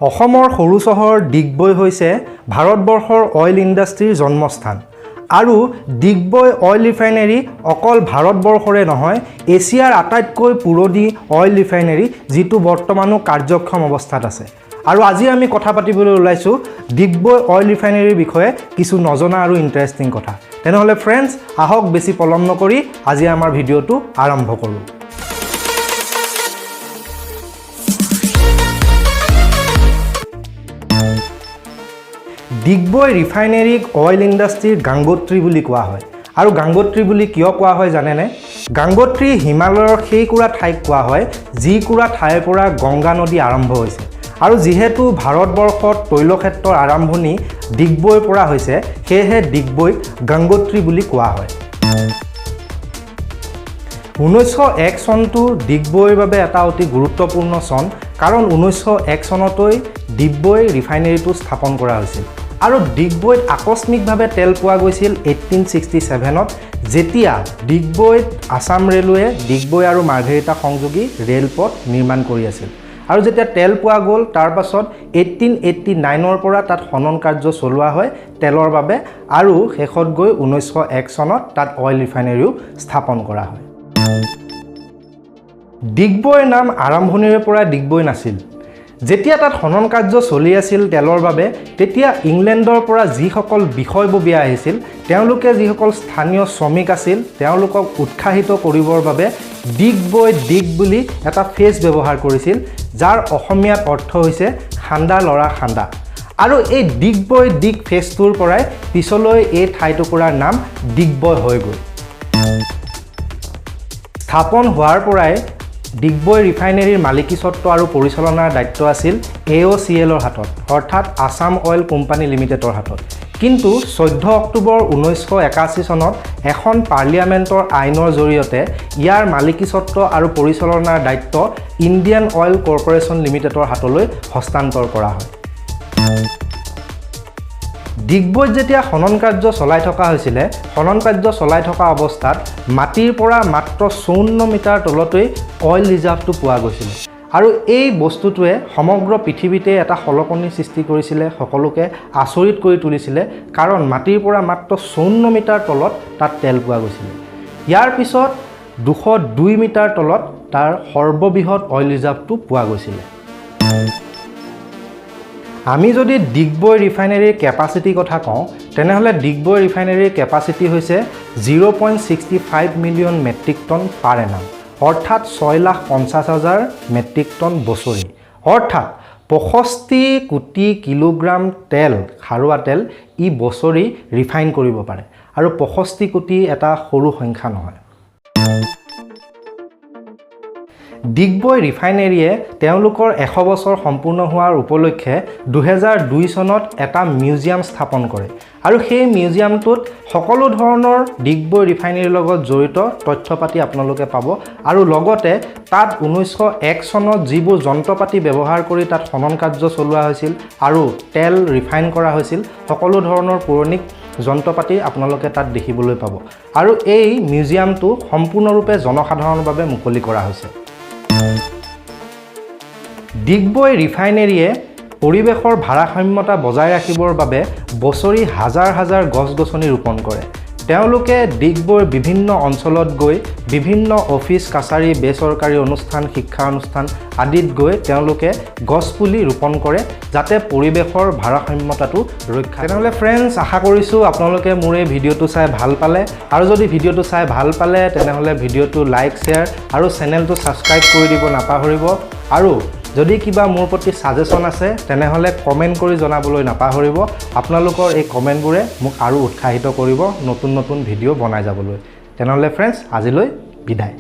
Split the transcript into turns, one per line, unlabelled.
অসমৰ সৰু চহৰ ডিগবৈ হৈছে ভাৰতবৰ্ষৰ অইল ইণ্ডাষ্ট্ৰীৰ জন্মস্থান আৰু ডিগবৈ অইল ৰিফাইনেৰী অকল ভাৰতবৰ্ষৰে নহয় এছিয়াৰ আটাইতকৈ পুৰণি অইল ৰিফাইনেৰী যিটো বৰ্তমানো কাৰ্যক্ষম অৱস্থাত আছে আৰু আজি আমি কথা পাতিবলৈ ওলাইছো ডিগবৈ অইল ৰিফাইনেৰীৰ বিষয়ে কিছু নজনা আৰু ইন্টাৰেষ্টিং কথা তেনেহলে ফ্ৰেন্ডছ আহক বেছি পলম নকৰি আজি আমাৰ ভিডিওটো আৰম্ভ কৰো ডিগবৈ ৰিফাইনেৰীক অইল ইণ্ডাষ্ট্ৰীৰ গাংগোত্ৰী বুলি কোৱা হয় আৰু গাংগোত্ৰী বুলি কিয় কোৱা হয় জানেনে গাংগোত্ৰী হিমালয়ৰ সেই কুৰা ঠাইক কোৱা হয় যি কুৰা ঠাইৰ পৰা গংগা নদী আৰম্ভ হৈছে আৰু যেহেতু ভাৰতবৰ্ষত তৈলক্ষেত্ৰৰ আৰম্ভণি ডিগবৈৰ পৰা হৈছে সেয়েহে ডিগবৈক গাংগোত্ৰী বুলি কোৱা হয় 1901 চনটো ডিগবৈৰ বাবে এটা অতি গুৰুত্বপূৰ্ণ চন কাৰণ 1901 চনতৈ ডিগবৈ ৰিফাইনেৰীটো স্থাপন কৰা হৈছিল আৰু ডিগবৈত আকস্মিকভাৱে তেল পোৱা গৈছিল 1867ত যেতিয়া ডিগবৈত আসাম ৰেলৱে ডিগবৈ আৰু মাৰ্ঘেৰিটা সংযোগী ৰেলপথ নিৰ্মাণ কৰি আছিল আৰু যেতিয়া তেল পোৱা গ'ল তাৰ পাছত 1889ৰ পৰা তাত খনন কাৰ্য চলোৱা হয় তেলৰ বাবে আৰু শেষত গৈ 1901 চনত তাত অইল ৰিফাইনেৰীও স্থাপন কৰা হয় ডিগবৈৰ নাম আৰম্ভণিৰে পৰা ডিগবৈ নাছিল যেতিয়া তাত খনন কাৰ্য চলি আছিল তেলৰ বাবে তেতিয়া ইংলেণ্ডৰ পৰা যিসকল বিষয়ববীয়া আহিছিল তেওঁলোকে যিসকল স্থানীয় শ্ৰমিক আছিল তেওঁলোকক উৎসাহিত কৰিবৰ বাবে ডিগবৈ ডিগ বুলি এটা ফ্ৰেজ ব্যৱহাৰ কৰিছিল যাৰ অসমীয়াত অৰ্থ হৈছে খান্দা লৰা খান্দা আৰু এই ডিগবৈ ডিগ ফ্ৰেজটোৰ পৰাই পিছলৈ এই ঠাইটুকুৰাৰ নাম ডিগবৈ হৈ গ'ল স্থাপন হোৱাৰ পৰাই ডিগবৈ ৰিফাইনেৰীৰ মালিকীস্বত্ব আৰু পৰিচালনাৰ দায়িত্ব আছিল AOCLৰ হাতত অৰ্থাৎ আসাম অইল কোম্পানী লিমিটেডৰ হাতত কিন্তু 14 অক্টোবৰ 1981 চনত এখন পাৰ্লিয়ামেণ্টৰ আইনৰ জৰিয়তে ইয়াৰ মালিকীস্বত্ব আৰু পৰিচালনাৰ দায়িত্ব ইণ্ডিয়ান অইল কৰ্পোৰেচন লিমিটেডৰ হাতলৈ হস্তান্তৰ কৰা হয় ডিগবৈত যেতিয়া খনন কাৰ্য চলাই থকা হৈছিলে খনন কাৰ্য চলাই থকা অৱস্থাত মাটিৰ পৰা মাত্ৰ 54 মিটাৰ তলতেই অইল ৰিজাৰ্ভটো পোৱা গৈছিল আৰু এই বস্তুটোৱে সমগ্ৰ পৃথিৱীতে এটা খলকনি সৃষ্টি কৰিছিলে সকলোকে আচৰিত কৰি তুলিছিলে কাৰণ মাটিৰ পৰা মাত্ৰ 54 মিটাৰ তলত তাত তেল পোৱা গৈছিল ইয়াৰ পিছত 202 মিটাৰ তলত তাৰ সৰ্ববৃহৎ অইল ৰিজাৰ্ভটো পোৱা গৈছিল আমি যদি ডিগবৈ ৰিফাইনেৰীৰ কেপাচিটি কথা কওঁ তেনেহলে ডিগবৈ ৰিফাইনেৰীৰ কেপাচিটি হৈছে 0.65 মিলিয়ন মেট্ৰিক টন পাৰ এনাম অৰ্থাৎ 6,50,000 মেট্ৰিক টন বছৰি অৰ্থাৎ 65 কোটি কিলোগ্ৰাম তেল খাৰুৱা তেল ই বছৰি ৰিফাইন কৰিব পাৰে আৰু 65 কোটি এটা সৰু সংখ্যা নহয় ডিগবৈ ৰিফাইনেৰীয়ে তেওঁলোকৰ 100 বছৰ সম্পূৰ্ণ হোৱাৰ উপলক্ষে 2002 চনত এটা মিউজিয়াম স্থাপন কৰে আৰু সেই মিউজিয়ামটোত সকলো ধৰণৰ ডিগবৈ ৰিফাইনেৰীৰ লগত জড়িত তথ্য পাতি আপোনালোকে পাব আৰু লগতে তাত 1901 চনত যিবোৰ যন্ত্ৰপাতি ব্যৱহাৰ কৰি তাত খনন কাৰ্য চলোৱা হৈছিল আৰু তেল ৰিফাইন কৰা হৈছিল সকলো ধৰণৰ পৌৰাণিক যন্ত্ৰপাতি আপোনালোকে তাত দেখিবলৈ পাব আৰু এই মিউজিয়ামটো সম্পূৰ্ণৰূপে জনসাধাৰণৰ বাবে মুকলি কৰা হৈছে ডিগবৈ ৰিফাইনেৰীয়ে পৰিৱেশৰ ভাৰসাম্যতা বজাই ৰাখিবৰ বাবে বছৰি হাজাৰ হাজাৰ গছ-গছনি ৰোপণ কৰে তেওঁলোকে ডিগবৈৰ বিভিন্ন অঞ্চলত গৈ বিভিন্ন অফিচ কাছাৰী বেচৰকাৰী অনুষ্ঠান শিক্ষা অনুষ্ঠান আদিত গৈ তেওঁলোকে গছপুলি ৰোপণ কৰে যাতে পৰিৱেশৰ ভাৰসাম্যতাটো ৰক্ষা তেনেহলে ফ্ৰেন্ডছ আশা কৰিছোঁ আপোনালোকে মোৰ এই ভিডিঅ'টো চাই ভাল পালে আৰু যদি ভিডিঅ'টো চাই ভাল পালে তেনেহলে ভিডিঅ'টো লাইক শ্বেয়াৰ আৰু চেনেলটো ছাবস্ক্ৰাইব কৰি দিব নাপাহৰিব আৰু যদি কিবা মোৰ প্ৰতি সাজেশন আছে তেনেহলে কমেন্ট কৰি জনাবলৈ নাপাহৰিব আপোনালোকৰ এই কমেন্টবোৰে মোক আৰু উৎসাহিত কৰিব নতুন নতুন ভিডিঅ' বনাই যাবলৈ তেনেহলে ফ্ৰেন্ডছ আজিলৈ বিদায়